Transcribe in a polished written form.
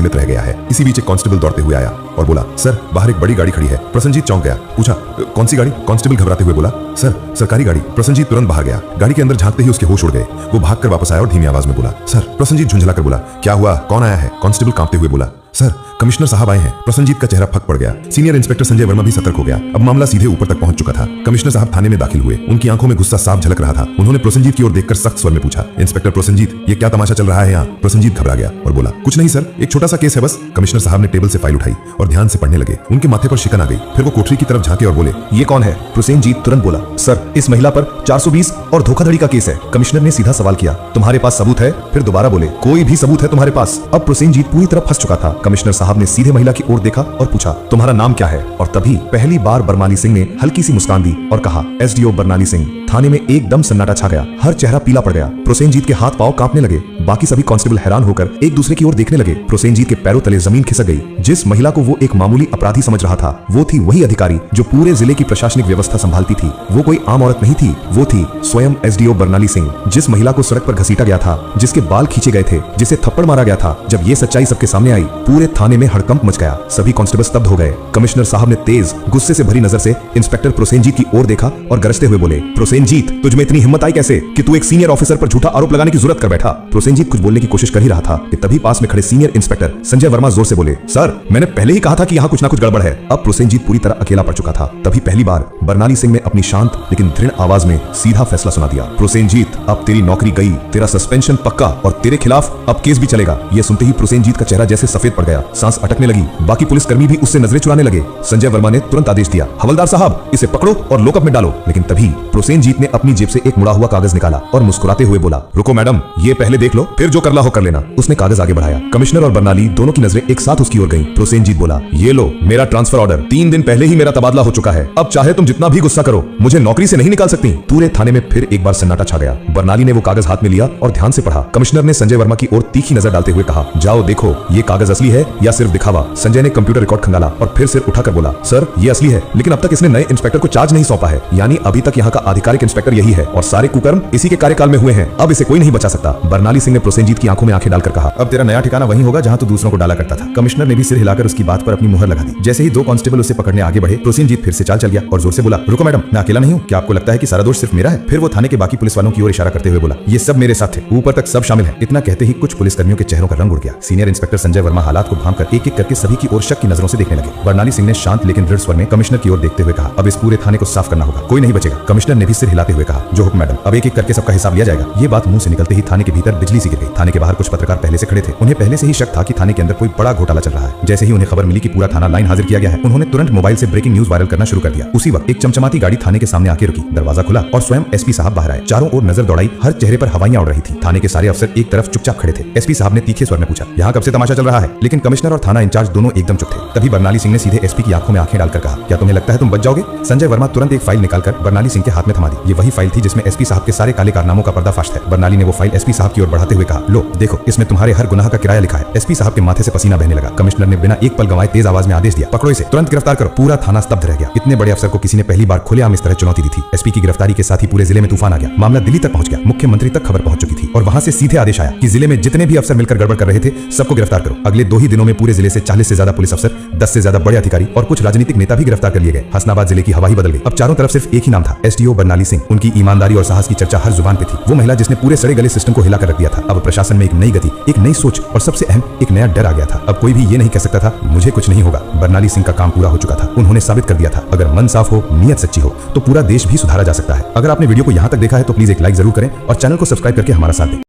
सीमित रह गया है। इसी बीच एक कांस्टेबल दौड़ते हुए आया और बोला, सर बाहर एक बड़ी गाड़ी खड़ी है। प्रसन्नजीत चौंक गया, पूछा, कौन सी गाड़ी? कांस्टेबल घबराते हुए बोला, सर सरकारी गाड़ी। प्रसन्नजीत तुरंत बाहर गया। गाड़ी के अंदर झांकते ही उसके होश उड़ गए। वो भागकर वापस आया और धीमी आवाज में बोला, सर। प्रसन्नजीत झुंझलाकर बोला, क्या हुआ, कौन आया है? कांस्टेबल कांपते हुए बोला, सर कमिश्नर साहब आए हैं। प्रसन्नजीत का चेहरा फक पड़ गया। सीनियर इंस्पेक्टर संजय वर्मा भी सतर्क हो गया। अब मामला सीधे ऊपर तक पहुंच चुका था। कमिश्नर साहब थाने में दाखिल हुए। उनकी आंखों में गुस्सा साफ झलक रहा था। उन्होंने प्रसन्नजीत की ओर देखकर सख्त स्वर में पूछा, इंस्पेक्टर प्रसन्नजीत, ये क्या तमाशा चल रहा है यहाँ? प्रसन्नजीत घबरा गया और बोला, कुछ नहीं सर, एक छोटा सा केस है बस। कमिश्नर साहब ने टेबल से फाइल उठाई और ध्यान से पढ़ने लगे। उनके माथे पर शिकन आ गई। फिर वो कोठरी की तरफ झांके और बोले, ये कौन है? प्रसन्नजीत तुरंत बोला, सर इस महिला पर 420 और धोखाधड़ी का केस है। कमिश्नर ने सीधा सवाल किया, तुम्हारे पास सबूत है? फिर दोबारा बोले, कोई भी सबूत है तुम्हारे पास? अब प्रसन्नजीत पूरी तरह फंस चुका था। कमिश्नर साहब ने सीधे महिला की ओर देखा और पूछा, तुम्हारा नाम क्या है? और तभी पहली बार बरनाली सिंह ने हल्की सी मुस्कान दी और कहा, एसडीओ बरनाली सिंह। थाने में एकदम सन्नाटा छा गया। हर चेहरा पीला पड़ गया। प्रसन्नजीत के हाथ पांव कांपने लगे। बाकी सभी कांस्टेबल हैरान होकर एक दूसरे की ओर देखने लगे। प्रसन्नजीत के पैरों तले जमीन खिसक गई। जिस महिला को वो एक मामूली अपराधी समझ रहा था, वो थी वही अधिकारी जो पूरे जिले की प्रशासनिक व्यवस्था संभालती थी। वो कोई आम औरत नहीं थी, वो थी स्वयं एसडीओ बरनाली सिंह। जिस महिला को सड़क पर घसीटा गया था, जिसके बाल खींचे गए थे, जिसे थप्पड़ मारा गया था, जब ये सच्चाई सबके सामने आई, पूरे थाने में हड़कंप मच गया। सभी कांस्टेबल स्तब्ध हो गए। कमिश्नर साहब ने तेज गुस्से से भरी नजर से इंस्पेक्टर प्रसन्नजीत की ओर देखा और गरजते हुए बोले, प्रसन्नजीत, तुझमें इतनी हिम्मत आई कैसे कि तू एक सीनियर ऑफिसर पर झूठा आरोप लगाने की जरूरत कर बैठा? प्रसन्नजीत कुछ बोलने की कोशिश कर ही रहा था कि तभी पास में खड़े सीनियर इंस्पेक्टर संजय वर्मा जोर से बोले, सर मैंने पहले ही कहा था कि यहाँ कुछ ना कुछ गड़बड़ है। अब प्रसन्नजीत पूरी तरह अकेला पड़ चुका था। तभी पहली बार बरनाली सिंह ने अपनी शांत लेकिन दृढ़ आवाज में सीधा फैसला सुना दिया, प्रसन्नजीत, अब तेरी नौकरी गई, तेरा सस्पेंशन पक्का और तेरे खिलाफ अब केस भी चलेगा। ये सुनते ही प्रसन्नजीत का चेहरा जैसे सफेद पड़ गया। सांस अटकने लगी। बाकी पुलिसकर्मी भी उससे नजरें चुराने लगे। संजय वर्मा ने तुरंत आदेश दिया, हवलदार साहब इसे पकड़ो और लॉकअप में डालो। लेकिन तभी प्रसन्नजीत ने अपनी जेब से एक मुड़ा हुआ कागज निकाला और मुस्कुराते हुए बोला, रुको मैडम, ये पहले देख लो, फिर जो करना हो कर लेना। उसने कागज आगे बढ़ाया। कमिश्नर और बरनाली दोनों की नजरें एक साथ उसकी ओर गईं। प्रसन्नजीत बोला, ये लो मेरा ट्रांसफर ऑर्डर। 3 दिन पहले ही मेरा तबादला हो चुका है। अब चाहे तुम जितना भी गुस्सा करो, मुझे नौकरी से नहीं निकाल सकती। पूरे थाने में फिर एक बार सन्नाटा छा गया। बरनाली ने वो कागज हाथ में लिया और ध्यान से पढ़ा। कमिश्नर ने संजय वर्मा की ओर तीखी नजर डालते हुए कहा, जाओ देखो ये कागज असली है या सिर्फ दिखावा। संजय ने कंप्यूटर रिकॉर्ड खंगाला और फिर सिर उठाकर बोला, सर ये असली है, लेकिन अब तक इसने नए इंस्पेक्टर को चार्ज नहीं सौंपा है। यानी अभी तक यहाँ का आधिकारिक इंस्पेक्टर यही है और सारे कुकर्म इसी के कार्यकाल में हुए हैं। अब इसे कोई नहीं बचा सकता। बरनाली सिंह ने प्रसन्नजीत की आंखों में आंखें डालकर कहा, अब तेरा नया ठिकाना वहीं होगा जहां तू दूसरों को डाला करता था। कमिश्नर ने भी सिर हिलाकर उसकी बात पर अपनी मुहर लगा दी। जैसे ही 2 कांस्टेबल उसे पकड़ने आगे बढ़े, प्रसन्नजीत फिर से चाल चल गया और जोर से बोला, रुको मैडम, मैं अकेला नहीं हूँ। क्या आपको लगता है कि सारा दोष सिर्फ मेरा है? फिर वो थाने के बाकी पुलिस वालों की ओर इशारा करते हुए बोला, ये सब मेरे साथ थे, ऊपर तक सब शामिल है। इतना कहते ही कुछ पुलिसकर्मियों के चेहरों का रंग उड़ गया। सीनियर इंस्पेक्टर संजय वर्मा हालात को भांपकर एक एक करके सभी की ओर शक की नजरों से देखने लगे। बरनाली सिंह ने शांत लेकिन दृढ़ स्वर में कमिश्नर की ओर देखते हुए कहा, अब इस पूरे थाने को साफ करना होगा, कोई नहीं बचेगा। कमिश्नर ने भी सिर हिलाते हुए कहा, जो हुक्म मैडम, अब एक एक करके सबका हिसाब लिया जाएगा। ये बात मुंह से निकलते ही थाने के भीतर बिजली सी गिर गई। थाने के बाहर कुछ पत्रकार पहले से खड़े थे। उन्हें पहले से ही शक था कि थाने के अंदर कोई बड़ा घोटाला चल रहा है। जैसे ही उन्हें खबर मिली कि पूरा थाना लाइन हाजिर किया गया है, उन्होंने तुरंत मोबाइल से ब्रेकिंग न्यूज वायरल करना शुरू कर दिया। उसी वक्त एक चमचमाती गाड़ी थाने के सामने आके रुकी। दरवाजा खुला और स्वयं एसपी साहब बाहर आए। चारों ओर नजर दौड़ाई। हर चेहरे पर हवाइयां उड़ रही थी। थाने के सारे अफसर एक तरफ चुपचाप खड़े थे। एसपी साहब ने तीखे स्वर में पूछा, यहाँ कब से तमाशा चल रहा है? लेकिन कमिश्नर और थाना इंचार्ज दोनों एकदम चुप थे। तभी बरनाली सिंह ने सीधे एसपी की आंखों में आंखें डालकर कहा, क्या तुम्हें लगता है तुम बच जाओगे? संजय वर्मा तुरंत एक फाइल निकालकर बरनाली सिंह के हाथ में थमा दी। ये वही फाइल थी जिसमें एसपी साहब के सारे काले कारनामों का पर्दाफाश था। बरनाली ने वो फाइल एसपी साहब की ओर बढ़ाते हुए कहा, लो देखो, इसमें तुम्हारे हर गुनाह का किराया लिखा है। एसपी साहब के माथे से पसीना बहने लगा। कमिश्नर ने बिना एक पल गंवाए तेज आवाज में आदेश दिया, पकड़ो इसे, तुरंत गिरफ्तार करो। पूरा थाना स्तब्ध रह गया। इतने बड़े अफसर को किसी ने पहली बार खुलेआम इस तरह चुनौती दी थी। एसपी की गिरफ्तारी के साथ ही पूरे जिले में तूफान आ गया। मामला दिल्ली तक पहुंच गया। मुख्यमंत्री तक खबर पहुंच चुकी थी और वहां से सीधे आदेश आया कि जिले में जितने भी अफसर मिलकर गड़बड़ कर रहे थे, सबको गिरफ्तार करो। अगले 2 ही दिनों में पूरे जिले से 40 से ज्यादा पुलिस अफसर, 10 से ज्यादा बड़े अधिकारी और कुछ राजनीतिक नेता भी गिरफ्तार कर लिए गए। हसनाबाद जिले की हवा ही बदल गई। अब चारों तरफ सिर्फ एक ही नाम था, एसडीओ बरनाली सिंह। उनकी ईमानदारी और साहस की चर्चा हर जुबान पे थी। वो महिला जिसने पूरे सड़े गले सिस्टम को हिलाकर रख दिया था। अब प्रशासन में एक नई गति, एक नई सोच और सबसे अहम एक नया डर आ गया था। अब कोई भी ये नहीं कह सकता था मुझे कुछ नहीं होगा। बरनाली सिंह का काम पूरा हो चुका था। उन्होंने साबित कर दिया था, अगर मन साफ हो, नीयत सच्ची हो, तो पूरा देश भी सुधारा जा सकता है। अगर आपने वीडियो को यहाँ तक देखा है तो प्लीज एक लाइक जरूर करें और चैनल को सब्सक्राइब करके हमारा साथ दें।